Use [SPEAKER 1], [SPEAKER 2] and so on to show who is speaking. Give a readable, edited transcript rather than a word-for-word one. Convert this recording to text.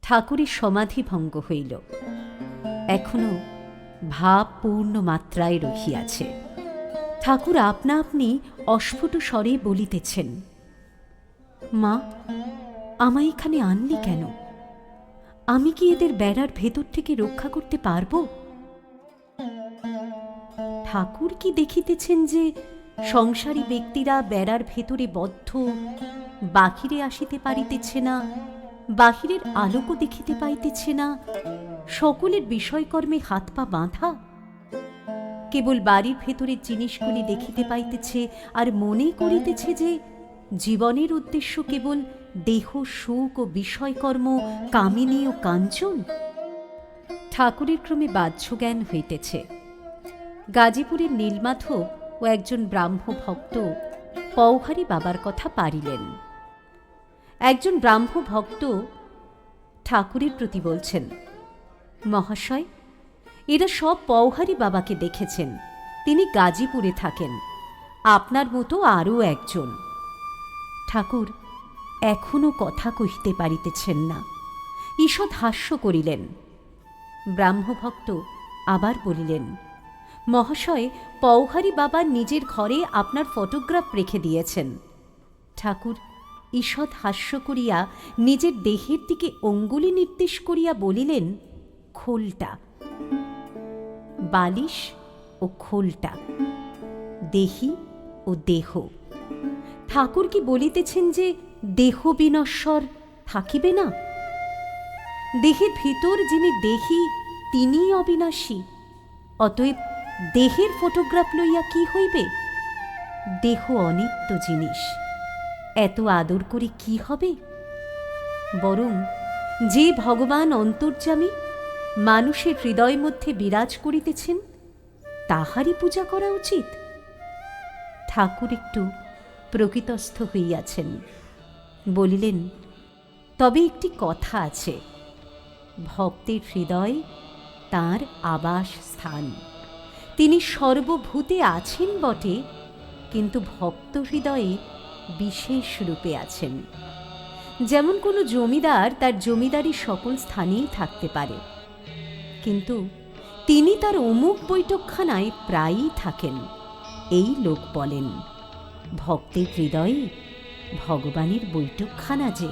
[SPEAKER 1] ঠাকুরের সমাধি ভঙ্গ হইল। এখনো ভাব পূর্ণ মাত্রায় রহিয়াছে। ঠাকুর আপনা আপনি অস্ফুট স্বরে বলিতেছেন, মা, আমায় এখানে আনলি কেন? আমি কি এদের বেড়ার ভেতর থেকে রক্ষা করতে পারব? ঠাকুর কি দেখিতেছেন যে সংসারী ব্যক্তিরা বেড়ার ভেতরে বদ্ধ, বাহিরে আসিতে পারিতেছে না, বাহিরের আলোকও দেখিতে পাইতেছে না, সকলের বিষয়কর্মে হাত পা বাঁধা, কেবল বাড়ির ভেতরের জিনিসগুলি দেখিতে পাইতেছে আর মনে করিতেছে যে জীবনের উদ্দেশ্য কেবল দেহ সুখ ও বিষয়কর্ম, কামিনী ও কাঞ্চন? ঠাকুরের ক্রমে বাহ্যজ্ঞান হইতেছে। গাজীপুরের নীলমাধব ও একজন ব্রাহ্ম ভক্ত পওহারী বাবার কথা পারিলেন। একজন ব্রাহ্ম ভক্ত ঠাকুরের প্রতি বলছেন, মহাশয়, এরা সব পওহারী বাবাকে দেখেছেন, তিনি গাজীপুরে থাকেন, আপনার মতো আরও একজন। ঠাকুর এখনো কথা কহিতে পারিতেছেন না, ঈষৎ হাস্য করিলেন। ব্রাহ্মভক্ত আবার বলিলেন, মহাশয়, পওহারী বাবা নিজের ঘরে আপনার ফটোগ্রাফ রেখে দিয়েছেন। ঠাকুর ঈষৎ হাস্য করিয়া নিজের দেহের দিকে অঙ্গুলি নির্দেশ করিয়া বলিলেন, খোলটা। বালিশ ও খোলটা, দেহি ও দেহ। ঠাকুর কি বলিতেছেন যে দেহ বিনশ্বর থাকিবে না? দেহের ভিতর যিনি দেহি তিনিই অবিনাশী। অতএব দেহের ফটোগ্রাফ লইয়া কি হইবে? দেহ অনিত্য জিনিস, এত আদর করে কি হবে? বরং যে ভগবান অন্তর্যামী মানুষের হৃদয় মধ্যে বিরাজ করিতেছেন, তাহারই পূজা করা উচিত। ঠাকুর একটু প্রকৃতস্থ হইয়াছেন, বলিলেন, তবে একটি কথা আছে, ভক্তের হৃদয় তাঁর আবাস স্থান। তিনি সর্বভূতে আছেন বটে, কিন্তু ভক্ত হৃদয়ে বিশেষ রূপে আছেন। যেমন কোনো জমিদার তার জমিদারি সকল স্থানেই থাকতে পারে, কিন্তু তিনি তার অমুক বৈঠকখানায় প্রায়ই থাকেন। এই লোক বলেন, ভক্তের হৃদয়ে ভগবানের বৈঠকখানা যে।